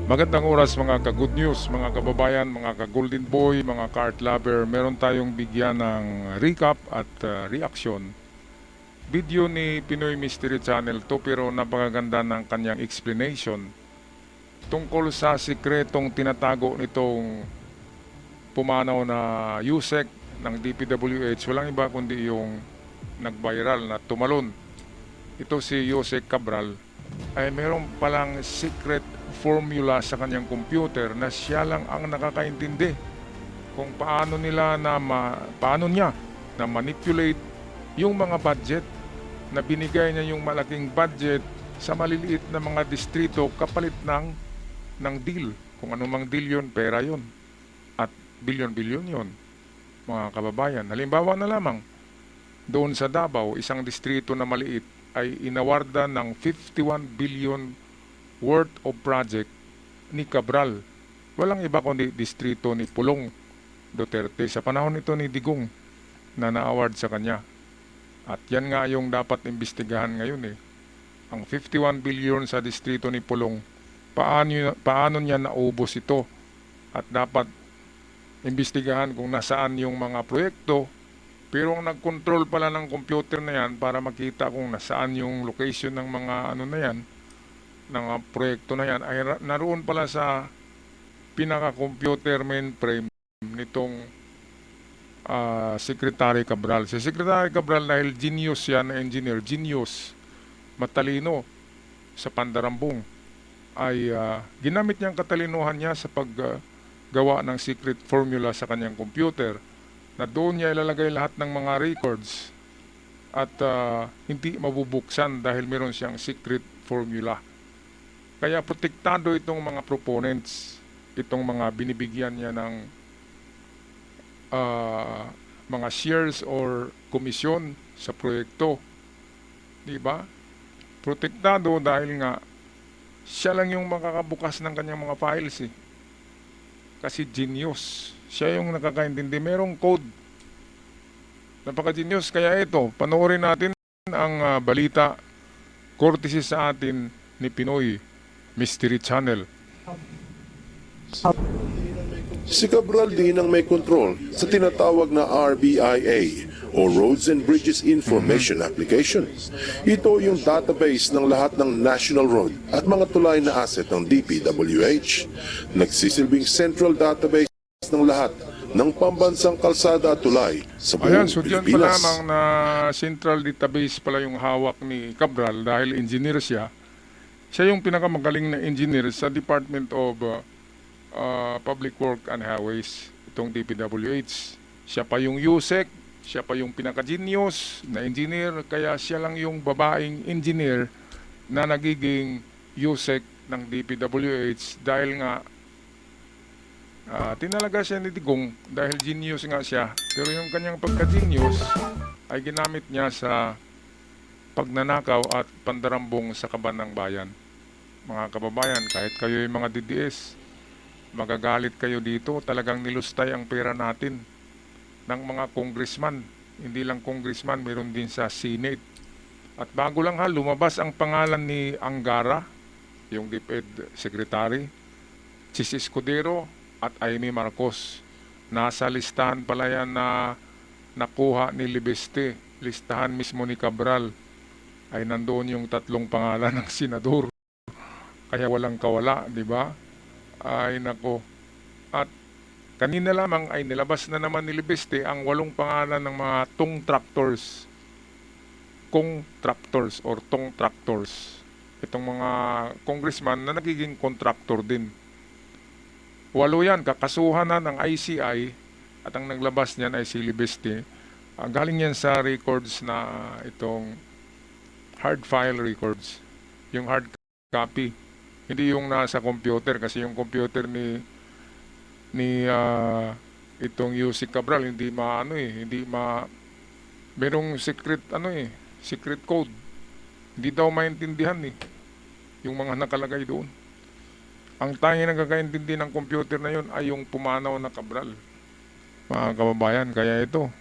Magandang oras mga ka-good news, mga kababayan, mga ka-golden boy, mga ka-art lover. Meron tayong bigyan ng recap at reaction. Video ni Pinoy Mystery Channel to pero napakaganda ng kanyang explanation tungkol sa sikretong tinatago nitong pumanaw na USEC ng DPWH. Walang iba kundi yung nag-viral na tumalon. Ito si Yusek Cabral ay meron palang secret formula sa kanyang computer na siya lang ang nakakaintindi kung paano paano niya na manipulate yung mga budget na binigay niya yung malaking budget sa maliliit na mga distrito kapalit ng deal. Kung anumang deal yun, pera yun. At bilyon-bilyon yun, mga kababayan. Halimbawa na lamang, doon sa Davao, isang distrito na maliit ay inawarda ng 51 billion worth of project ni Cabral. Walang iba kundi distrito ni Pulong Duterte sa panahon ito ni Digong na na-award sa kanya. At yan nga yung dapat imbestigahan ngayon eh. Ang 51 billion sa distrito ni Pulong, paano niya naubos ito? At dapat imbestigahan kung nasaan yung mga proyekto. Pero ang nag-control pala ng computer na yan para makita kung nasaan yung location ng mga ano na yan, ng proyekto na yan, ay naroon pala sa pinaka-computer mainframe nitong Secretary Cabral. Si Secretary Cabral dahil genius yan na engineer, genius, matalino sa pandarambong, ay ginamit niyang katalinuhan niya sa paggawa ng secret formula sa kanyang computer na doon niya ilalagay lahat ng mga records at hindi mabubuksan dahil meron siyang secret formula. Kaya protektado itong mga proponents, itong mga binibigyan niya ng mga shares or komisyon sa proyekto. Di ba? Protektado dahil nga siya lang yung makakabukas ng kanyang mga files eh. Kasi genius. Siya yung nakakaintindi. Merong code. Napaka-genius. Kaya ito, panoorin natin ang balita courtesy sa atin ni Pinoy Mystery Channel. Si Cabral din ang may control sa tinatawag na RBIA o Roads and Bridges Information Application. Ito yung database ng lahat ng national road at mga tulay na asset ng DPWH. Nagsisilbing central database ng lahat ng pambansang kalsada at tulay sa buong Ayan, so dyan pa Pilipinas. lamang na central database pala yung hawak ni Cabral dahil engineer siya. Siya yung pinakamagaling na engineer sa Department of Public Work and Highways, itong DPWH. Siya pa yung USEC, siya pa yung pinaka-genius na engineer, kaya siya lang yung babaeng engineer na nagiging USEC ng DPWH dahil nga tinalaga siya ni Digong dahil genius nga siya. Pero yung kanyang pagka-genius ay ginamit niya sa pagnanakaw at pandarambong sa kaban ng bayan. Mga kababayan, kahit kayo yung mga DDS, magagalit kayo dito. Talagang nilustay ang pera natin ng mga congressman. Hindi lang congressman, meron din sa Senate. At bago lang lumabas ang pangalan ni Angara, yung DepEd Secretary, Chis Escudero at Amy Marcos. Nasa listahan pala yan na nakuha ni Libeste. Listahan mismo ni Cabral. Ay nandoon yung tatlong pangalan ng senador. Kaya walang kawala, di ba? Ay nako. At kanina lamang ay nilabas na naman ni Libeste ang 8 pangalan ng mga tong tractors. Kong tractors or tong tractors. Itong mga congressman na nagiging contractor din. 8 yan, kakasuhan na ng ICI at ang naglabas niyan ay si Libeste. Galing yan sa records na itong hard file records. Yung hard copy. Hindi yung nasa computer kasi yung computer ni itong Yusek Cabral hindi merong secret code. Hindi daw maintindihan yung mga nakalagay doon. Ang tanging nagkakaintindi ng computer na yun ay yung pumanaw na Cabral. Mga kababayan, kaya ito,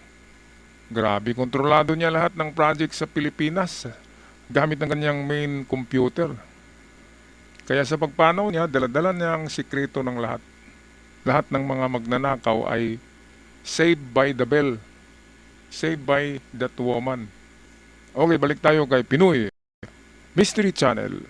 grabe, kontrolado niya lahat ng project sa Pilipinas gamit ng kanyang main computer. Kaya sa pagpanaw niya, daladala niya ang sikreto ng lahat. Lahat ng mga magnanakaw ay saved by the bell. Saved by that woman. Okay, balik tayo kay Pinoy Mystery Channel.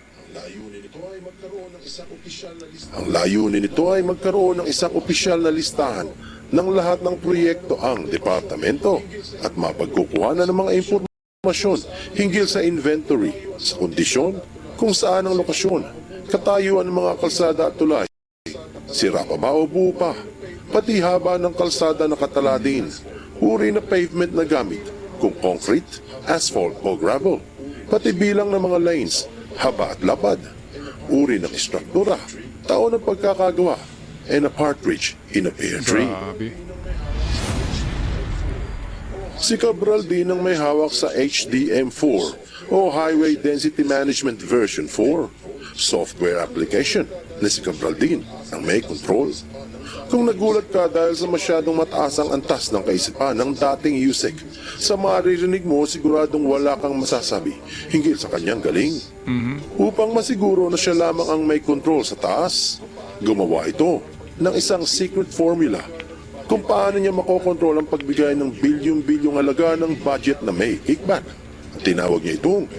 Ang layunin nito ay magkaroon ng isang opisyal na listahan ng lahat ng proyekto ang departamento at mapagkukuha na ng mga impormasyon hinggil sa inventory, sa kondisyon, kung saan ang lokasyon, katayuan ng mga kalsada at tulay, sira pa ba o buo pa, pati haba ng kalsada na katala din, uri na pavement na gamit, kung concrete, asphalt o gravel, pati bilang ng mga lanes, haba at lapad, uri ng istruktura, taon ng pagkakagawa, and a partridge in a pear tree. Grabe. Si Cabral din ang may hawak sa HDM4 o Highway Density Management Version 4, software application na si Cabral din ang may control. Kung nagulat ka dahil sa masyadong mataas ang antas ng kaisipan ng dating USEC, sa maririnig mo siguradong wala kang masasabi hinggil sa kanyang galing. Upang masiguro na siya lamang ang may control sa taas, gumawa ito ng isang secret formula kung paano niya makokontrol ang pagbigay ng bilyong-bilyong halaga ng budget na may kickback. Tinawag niya itong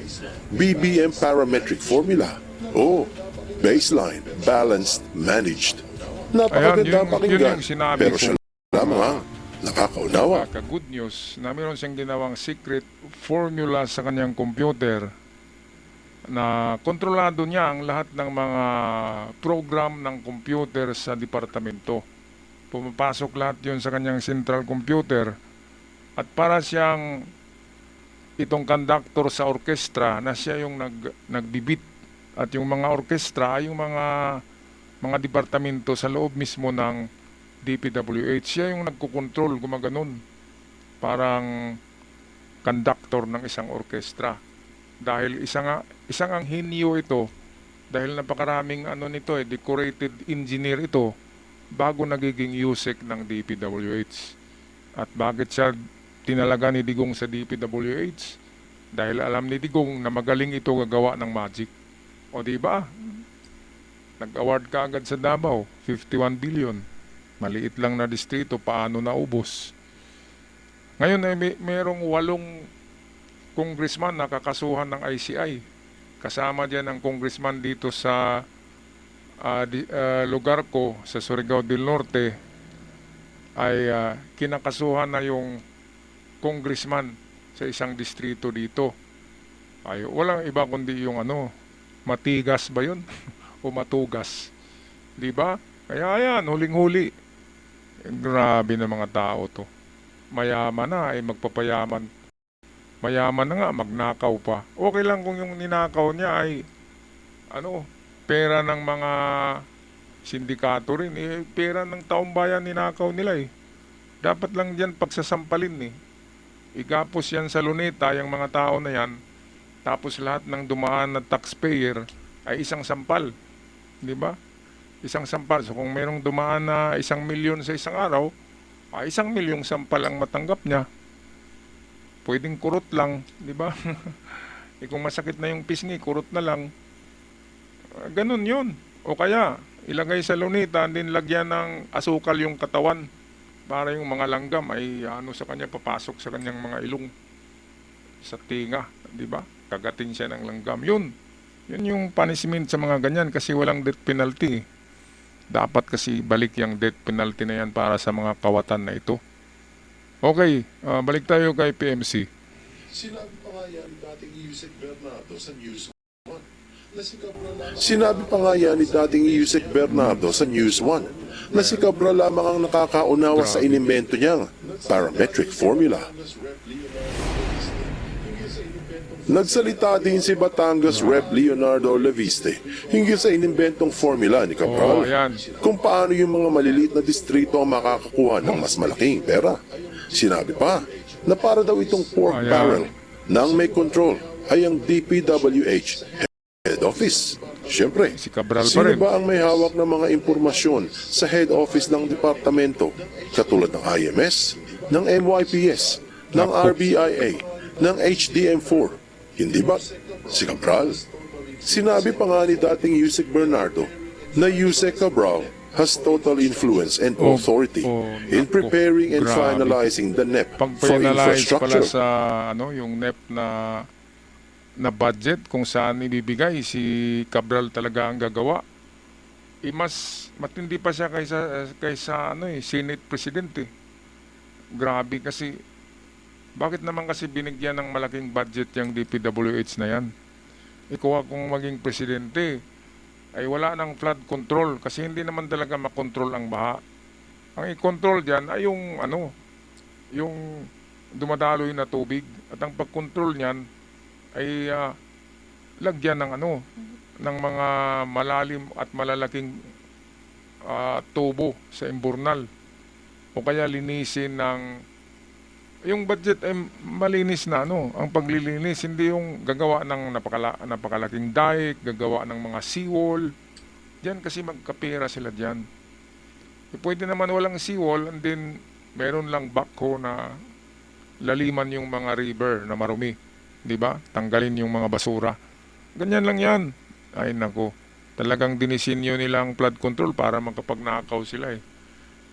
BBM Parametric Formula o Baseline Balanced Managed. Napakaganda Ayan, pakinggan, yun yung sinabi pero ko. siya lamang ang nakakaunawa. Good news na mayroon siyang ginawang secret formula sa kanyang computer na kontrolado niya ang lahat ng mga program ng computer sa departamento. Pumapasok lahat yun sa kanyang central computer at para siyang itong conductor sa orkestra na siya yung nagbibit at yung mga orkestra ay yung mga departamento sa loob mismo ng DPWH. Siya yung nagkukontrol, gumaganon. Parang conductor ng isang orkestra. Dahil isang anghenyo ito, dahil napakaraming decorated engineer ito, bago nagiging USEC ng DPWH. At bakit siya tinalaga ni Digong sa DPWH? Dahil alam ni Digong na magaling ito gagawa ng magic. O di ba? Nag-award ka agad sa Davao, 51 billion. Maliit lang na distrito, paano naubos? Ngayon ay merong 8 congressman na kakasuhan ng ICI. Kasama dyan ang congressman dito sa lugar ko, sa Surigao del Norte, ay kinakasuhan na yung congressman sa isang distrito dito. Ay, walang iba kundi yung matigas ba yun? O matugas. Di ba? Kaya ayan, huling-huli. Grabe na mga tao to. Mayaman na ay magpapayaman. Mayaman na nga, magnakaw pa. Okay lang kung yung ninakaw niya ay pera ng mga sindikato rin. Pera ng taong bayan ninakaw nila eh. Dapat lang diyan pagsasampalin eh. Igapos yan sa luneta, yung mga tao na yan. Tapos lahat ng dumaan na taxpayer ay isang sampal. Di ba? Isang sampal. So kung mayroong dumaan na 1 milyon sa isang araw, ay 1 milyong sampal ang matanggap niya. Pwedeng kurot lang, di ba? Kung masakit na yung pisngi, kurot na lang. Ganun yun. O kaya, ilagay sa lunita, din lagyan ng asukal yung katawan para yung mga langgam ay sa kanya, papasok sa kanyang mga ilong sa tinga, di ba? Kagatin siya ng langgam. Yun yung punishment sa mga ganyan kasi walang death penalty. Dapat kasi balik yung death penalty na yan para sa mga kawatan na ito. Okay, balik tayo kay PMC. Sinabi pa nga yan ni dating Yusek Bernardo sa News 1 Sinabi pa nga yan ni dating Yusek Bernardo sa News 1 na si Cabral lamang ang nakakaunawa sa inimbento niyang parametric formula. Nagsalita din si Batangas Rep. Leonardo Leviste hinggil sa inimbentong formula ni Cabral kung paano yung mga maliliit na distrito ang makakakuha ng mas malaking pera. Sinabi pa na para daw itong pork barrel nang may control ay ang DPWH head office. Siyempre, si Cabral pa sino rin. ba ang may hawak ng mga impormasyon sa head office ng departamento katulad ng IMS, ng MYPS, ng RBIA, ng HDM4? Hindi ba si Cabral? Sinabi pa nga ni dating Yusek Bernardo na Yusek Cabral has total influence and authority in preparing and grabe. finalizing the NEP for Pag-finalize pala infrastructure. sa yung NEP na budget kung saan ibibigay si Cabral talaga ang gagawa. Mas matindi pa siya kaysa Senate President eh. Grabe kasi bakit naman kasi binigyan ng malaking budget yung DPWH na yan? Ikaw kung maging presidente ay wala ng flood control kasi hindi naman talaga makontrol ang baha. Ang i-control diyan ay yung dumadaloy na tubig at ang pag-control niyan ay lagyan ng ng mga malalim at malalaking tubo sa imburnal o kaya linisin ng yung budget ay malinis na ang paglilinis hindi yung gagawa ng napakalaking dike, gagawa ng mga seawall. Diyan kasi magkapera sila diyan. Pwede naman walang seawall and then meron lang backhoe na laliman yung mga river na marumi, 'di ba? Tanggalin yung mga basura. Ganyan lang 'yan. Ay nako. Talagang dinisenyo nilang flood control para makapagnakaw sila eh.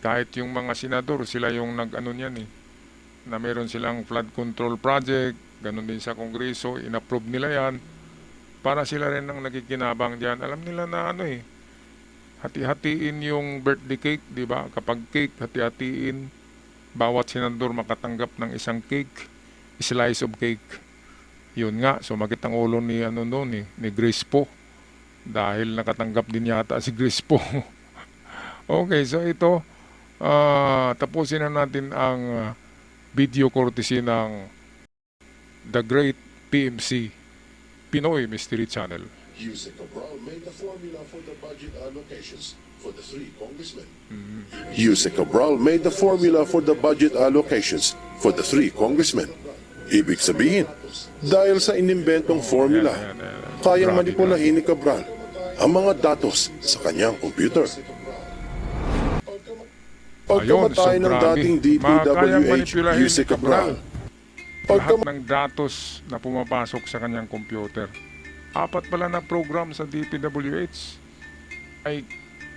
Kahit yung mga senador, sila yung niyan eh. Na meron silang flood control project, ganun din sa Kongreso, inapprove nila yan, para sila rin ang nakikinabang diyan. Alam nila na hati-hatiin yung birthday cake, di ba? Kapag cake, hati-hatiin, bawat senador makatanggap ng isang cake, slice of cake. Yun nga, sumakit ang ulo ni ni Grace Po, dahil nakatanggap din yata si Grace Po. Okay, so ito, tapusin na natin ang video courtesy ng The Great PMC, Pinoy Mystery Channel. Yusek Cabral made the formula for the budget allocations for the three congressmen. Yusek Cabral made the formula for the budget allocations for the three congressmen. Ibig sabihin, dahil sa inimbentong formula, kayang manipulahin ni Cabral ang mga datos sa kanyang computer. Pagkamatay ng dating DPWH, Yusek Cabral, Lahat ng datos na pumapasok sa kanyang computer. 4 pala na program sa DPWH ay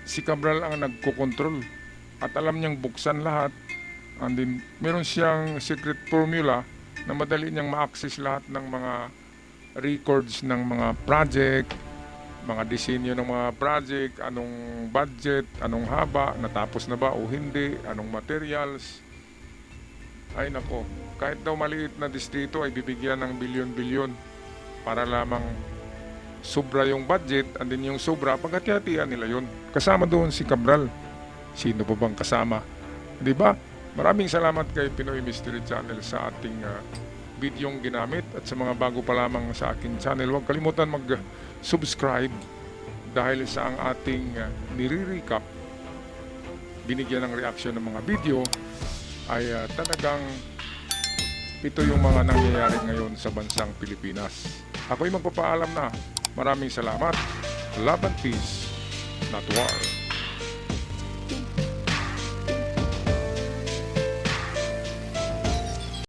si Cabral ang nagkokontrol at alam niyang buksan lahat. And then, meron siyang secret formula na madali niyang ma-access lahat ng mga records ng mga project, mga disenyo ng mga project, anong budget, anong haba, natapos na ba o hindi, anong materials. Ay nako, kahit daw maliit na distrito ay bibigyan ng bilyon-bilyon para lamang sobra yung budget, and then yung sobra, pagkatiyatian nila yun. Kasama doon si Cabral. Sino pa bang kasama? Di ba? Maraming salamat kay Pinoy Mystery Channel sa ating videong ginamit, at sa mga bago pa lamang sa aking channel, huwag kalimutan mag-subscribe dahil sa ang ating nire-recap, binigyan ng reaksyon ng mga video ay talagang ito yung mga nangyayari ngayon sa bansang Pilipinas. Ako'y magpapaalam na. Maraming salamat. Love and peace, not war.